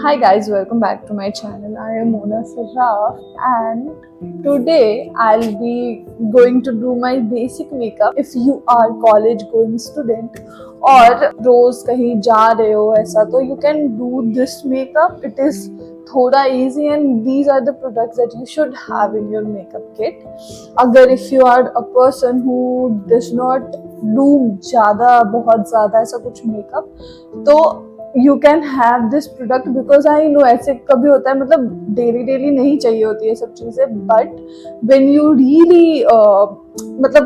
Hi guys, welcome back to my channel. I am Mona Saraf and today I'll be going to do my basic makeup. If you are college going student और रोज कहीं जा रहे हो ऐसा तो you can do this makeup. It is थोड़ा easy and these are the products that you should have in your makeup kit. अगर if you are a person who does not do बहुत ज़्यादा ऐसा कुछ makeup तो you can have this product because I know ऐसे कभी होता है मतलब डेली नहीं चाहिए होती है सब चीज़ें बट वेन यू रियली मतलब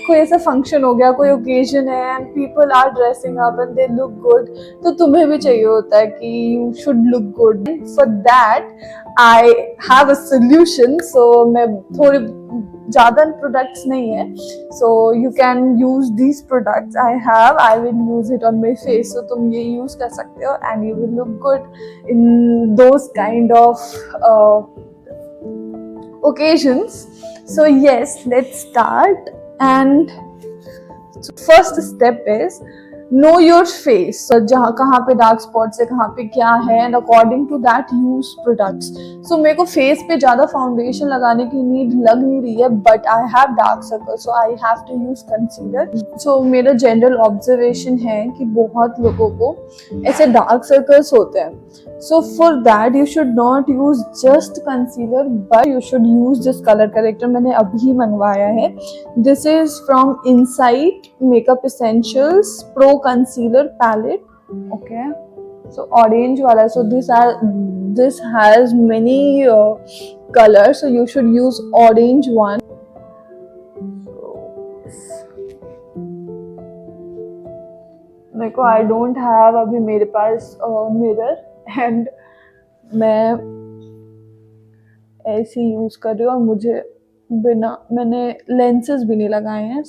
कोई ऐसा फंक्शन हो गया कोई ओकेजन है and people are dressing up and they look good तो तुम्हें भी चाहिए होता है कि you should look good for that I have a solution so मैं थोड़ी ज़्यादा प्रोडक्ट्स नहीं है so you can use these products I will use it on my face so तुम ये यूज कर सकते हो and you will look good in those kind of occasions. So yes, let's start. And first step is know your face. So जहाँ कहाँ पे dark spots है कहाँ पे क्या है and according to that use products. So मेरे को फेस पे ज़्यादा फाउंडेशन लगाने की नीड लग नहीं रही है but I have dark circle so I have to use concealer. So मेरा जनरल ऑब्जर्वेशन है कि बहुत लोगों को ऐसे डार्क सर्कल्स होते हैं. So for that you should not use just concealer but you should use this color corrector. मैंने अभी मंगवाया है. This is from Insight Makeup Essentials Pro Concealer Palette. Okay. So orange वाला. So this has many colors. So you should use orange one. देखो I don't have अभी मेरे पास mirror. And मैं ऐसे यूज कर रही हूँ और मुझे बिना मैंने लेंसेज भी नहीं लगाए हैं.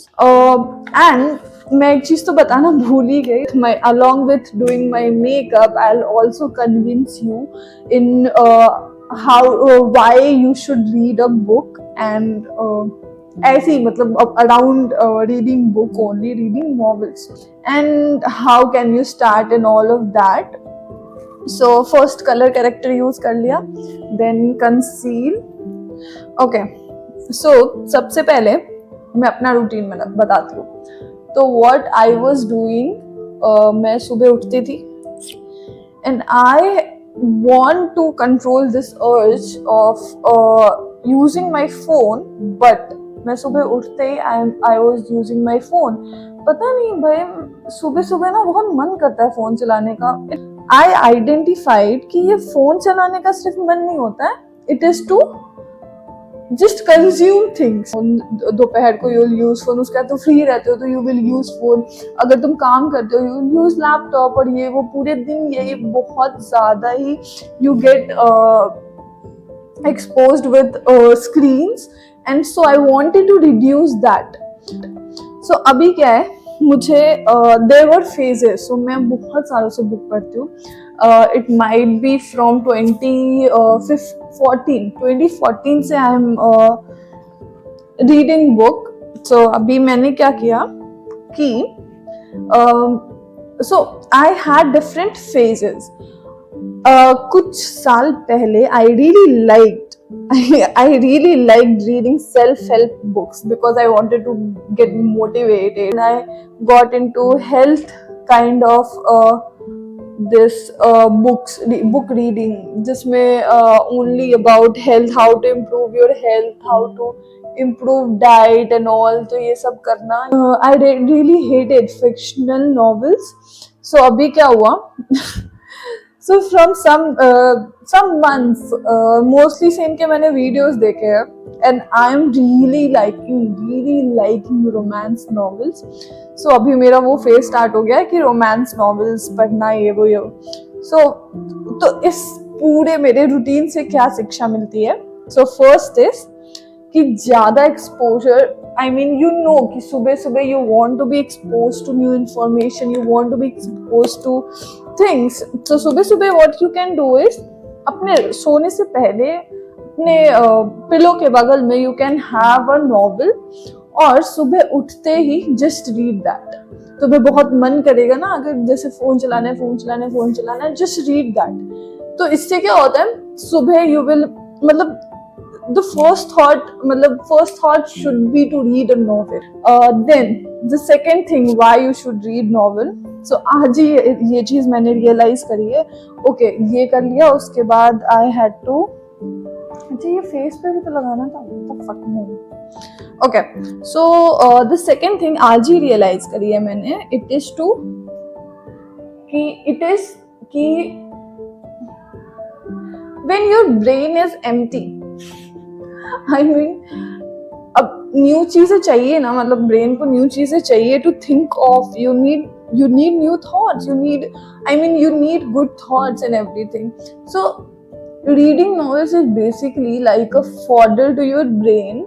एंड मैं एक चीज तो बताना भूल ही गई. My along with doing my makeup I will also convince you in how why you should read a book and ऐसे ही मतलब around reading book only reading novels and how can you start in all of that. So first color corrector use कर लिया, then conceal. Okay, so सबसे पहले मैं अपना routine में बताती हूँ. तो what I was doing, मैं सुबह उठती थी and I want to control this urge of using my phone, but मैं सुबह उठते ही I was using my phone. पता नहीं भाई सुबह ना बहुत मन करता है फोन चलाने का. I identified कि ये फोन चलाने का सिर्फ मन नहीं होता है, it is to just consume things. दोपहर को you will use phone, उसके बाद तो फ्री रहते हो तो you will use phone. अगर तुम काम करते हो you will use laptop और ये वो पूरे दिन यही बहुत ज़्यादा ही you get exposed with screens and so I wanted to reduce that. So अभी क्या है मुझे देयर वर फेजेस. सो मैं बहुत सालों से बुक पढ़ती हूँ. इट माइट बी फ्रॉम 2014 से आई एम रीडिंग बुक. सो अभी मैंने क्या किया कि सो आई हैड डिफरेंट फेजेस. कुछ साल पहले आई really liked reading self-help books because I wanted to get motivated. And I got into health kind of this book reading जिसमें only about health, how to improve your health, how to improve diet and all. तो ये सब करना. I really hated fictional novels. So अभी क्या हुआ So from some months, mostly से इनके मैंने videos देखे हैं and I am really liking romance novels. So अभी मेरा वो phase start हो गया है कि romance novels पढ़ना ये वो. So तो इस पूरे मेरे routine से क्या शिक्षा मिलती है? So first is कि ज़्यादा exposure, I mean you know कि सुबह you want to be exposed to new information, you want to be exposed to things. So सुबह what you can do is अपने सोने से पहले अपने पिलो के बगल में you can have a novel और सुबह उठते ही just read that. तुम्हें बहुत मन करेगा ना अगर जैसे फोन चलाना है just read that. तो इससे क्या होता है, सुबह यू विल मतलब the first thought should be to read a novel. Then the second thing why you should read novel. So आज ही ये चीज मैंने रियलाइज करी है. ओके ये कर लिया, उसके बाद I had to, अच्छा ये फेस पे भी तो लगाना था, तो fuck no. Okay, so the second thing आज ही रियलाइज करी है मैंने, it is कि when your brain is empty, I mean, अब न्यू चीजें चाहिए ना, मतलब ब्रेन को न्यू चीजें चाहिए to think of. You need new thoughts, you need good thoughts and everything. So reading novels is basically like a fodder to your brain.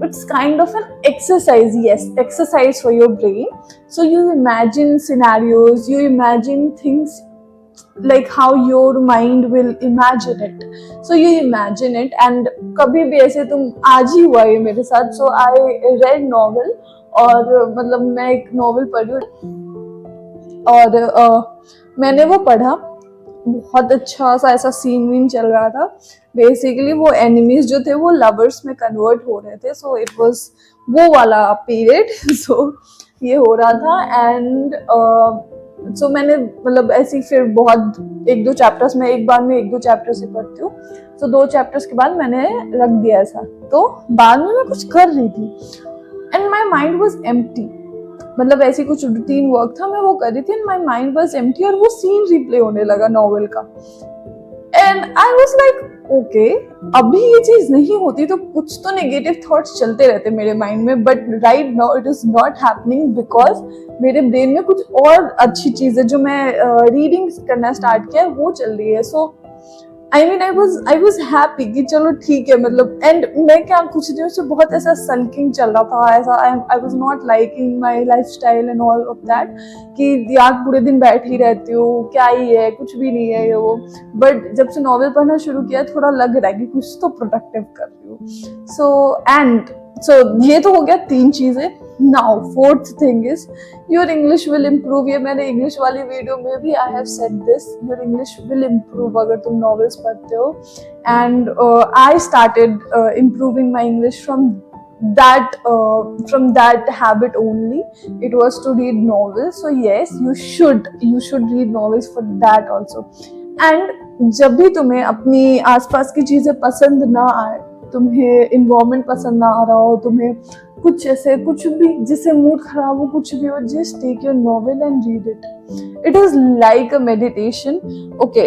It's kind of an exercise, yes, exercise for your brain. So you imagine scenarios, you imagine things like how your mind will imagine it. So you imagine it, and कभी भी ऐसे तुम, आज ही हुआ ये मेरे साथ. So I read novel, और मतलब मैं एक नॉवल पढ़ी और मैंने वो पढ़ा, बहुत अच्छा सा ऐसा सीन चल रहा था. बेसिकली वो एनिमीज जो थे वो लवर्स में कन्वर्ट हो रहे थे. सो इट वाज वो वाला पीरियड. सो ये हो रहा था, एंड सो मैंने मतलब ऐसी फिर बहुत 1-2 चैप्टर्स में एक बार में 1-2 चैप्टर्स ही पढ़ती हूँ. तो 2 चैप्टर्स के बाद मैंने रख दिया ऐसा. तो बाद में मैं कुछ कर रही थी and my mind was empty. मतलब ऐसी कुछ रूटीन वर्क था, मैं वो कर रही थी and my mind was empty, और वो सीन रिप्ले होने लगा नॉवेल का. And I was like okay, अभी ये चीज नहीं होती तो कुछ तो नेगेटिव थॉट्स चलते रहते मेरे माइंड में, but right now it is not happening because मेरे ब्रेन में कुछ और अच्छी चीजें जो मैं रीडिंग करना स्टार्ट किया वो चल रही है. So I mean I was happy कि चलो ठीक है, मतलब. एंड मैं क्या कुछ दिनों से बहुत ऐसा सल्किंग चल रहा था, ऐसा I was not liking my life style and all of that, कि यार पूरे दिन बैठ ही रहती हूँ, क्या ही है, कुछ भी नहीं है ये वो. बट जब से नॉवेल पढ़ना शुरू किया थोड़ा लग रहा है कि कुछ तो प्रोडक्टिव कर रही हूँ. सो ये तो हो गया 3 चीजें. Now 4th thing is your English will improve. ये मैंने इंग्लिश वाली वीडियो में भी I have said this, your English will improve अगर तुम नॉवेल्स पढ़ते हो. And I started improving my English from that habit only. It was to read novels. So yes, you should read novels for that also. And जब भी तुम्हें अपनी आसपास की चीजें पसंद ना आए, तुम्हें इन्वायरमेंट पसंद ना आ रहा हो, तुम्हें कुछ ऐसे कुछ भी जिससे मूड खराब हो, कुछ भी हो, just take your novel and read it. It is like a meditation. Okay,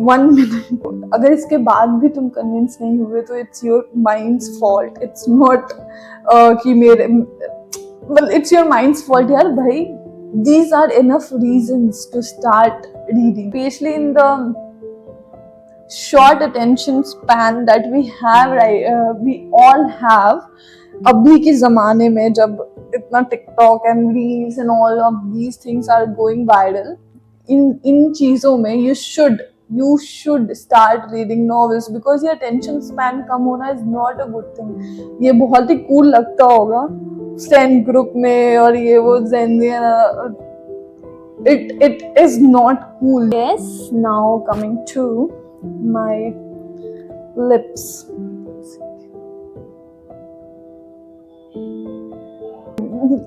1 minute. अगर इसके बाद भी तुम कन्विंस नहीं हुए तो it's your mind's fault. It's not कि मेरे, well, it's your mind's fault यार भाई. These are enough reasons to start reading, especially in the short attention span that we have, right? We all have. अभी के जमाने में जब इतना TikTok and reels and all of these things are going viral, इन चीजों में you should start reading novels because your attention span कम होना is not a good thing. ये बहुत ही cool लगता होगा फ्रेंड ग्रुप में और ये वो it is not cool. Yes, now coming to my lips.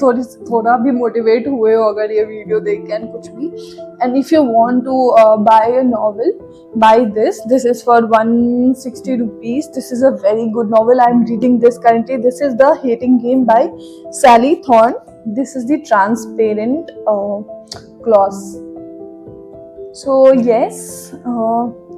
थोड़ा भी मोटिवेट हुए हो अगर ये वीडियो देख के एंड कुछ भी, and if you want to buy a novel, buy this is for 160 rupees. This is a very good novel. I am reading this currently. This is the Hating Game by Sally Thorne. This is the transparent cloth. So yes,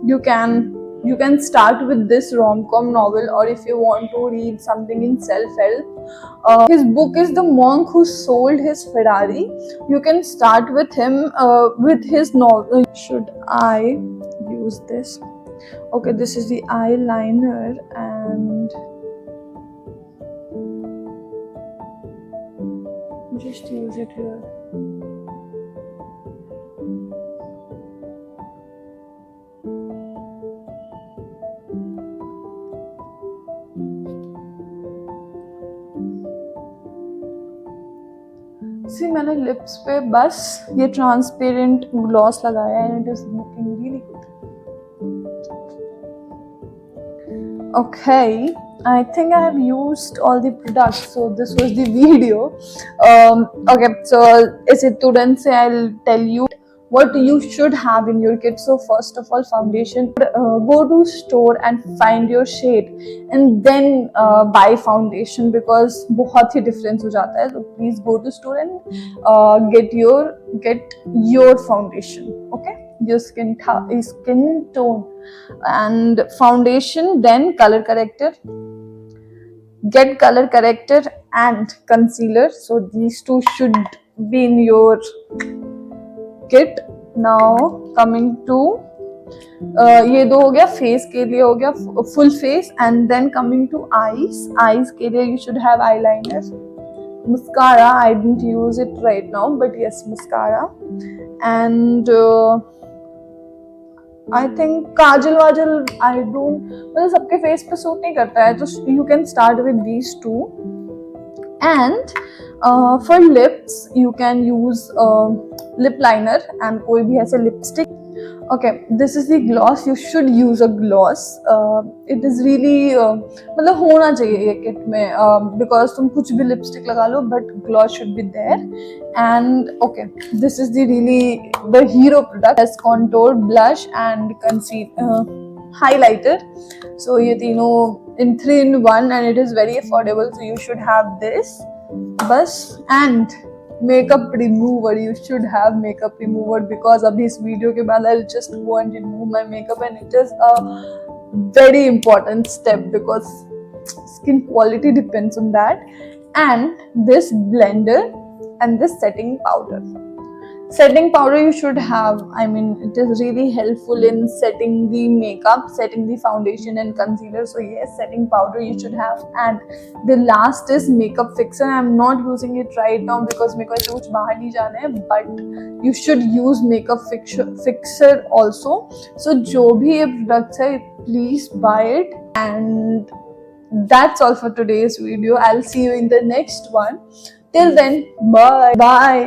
you can start with this rom-com novel, or if you want to read something in self-help, his book is The Monk Who Sold His Ferrari. You can start with him with his novel. Should I use this? Okay, this is the eyeliner and just use it here. मैंने lips पे बस ये transparent gloss लगाया है and it is looking really good. Okay, I think I have used all the products, so this was the video. Okay, so as a student, say I'll tell you what you should have in your kit. So first of all, foundation. Go to store and find your shade, and then buy foundation because बहुत ही difference हो जाता है. So please go to store and get your foundation. Okay, your skin tone and foundation, then color corrector. Get color corrector and concealer, so these two should be in your kit. Now coming to ये दो हो गया face के लिए, हो गया full face. And then coming to eyes के लिए you should have eyeliner, mascara. I didn't use it right now, but yes, mascara. And I think kajal वाजल I don't, मतलब सबके फेस पे सूट नहीं करता है, तो you can start with these two. And for lips you can use lip liner and कोई भी ऐसे lipstick. Okay, this is the gloss. You should use a gloss. It is really मतलब होना चाहिए ये किट में, because तुम कुछ भी लिपस्टिक लगा लो but gloss should be there. And okay, this is the hero product as contour, blush and highlighter. So ये तीनों in 3-in-1 and it is very affordable, so you should have this. बस. And makeup remover, you should have makeup remover because अभी इस video के बाद I'll just go and remove my makeup, and it is a very important step because skin quality depends on that. And this blender and this setting powder. Setting powder you should have. I mean, it is really helpful in setting the makeup, setting the foundation and concealer. So yes, setting powder you should have. And the last is makeup fixer. I'm not using it right now because मेरे को ऐसे कुछ बाहर नहीं जाना है, but you should use makeup fixer also. So जो भी ये products है, please buy it. And that's all for today's video. I'll see you in the next one. Till then, bye.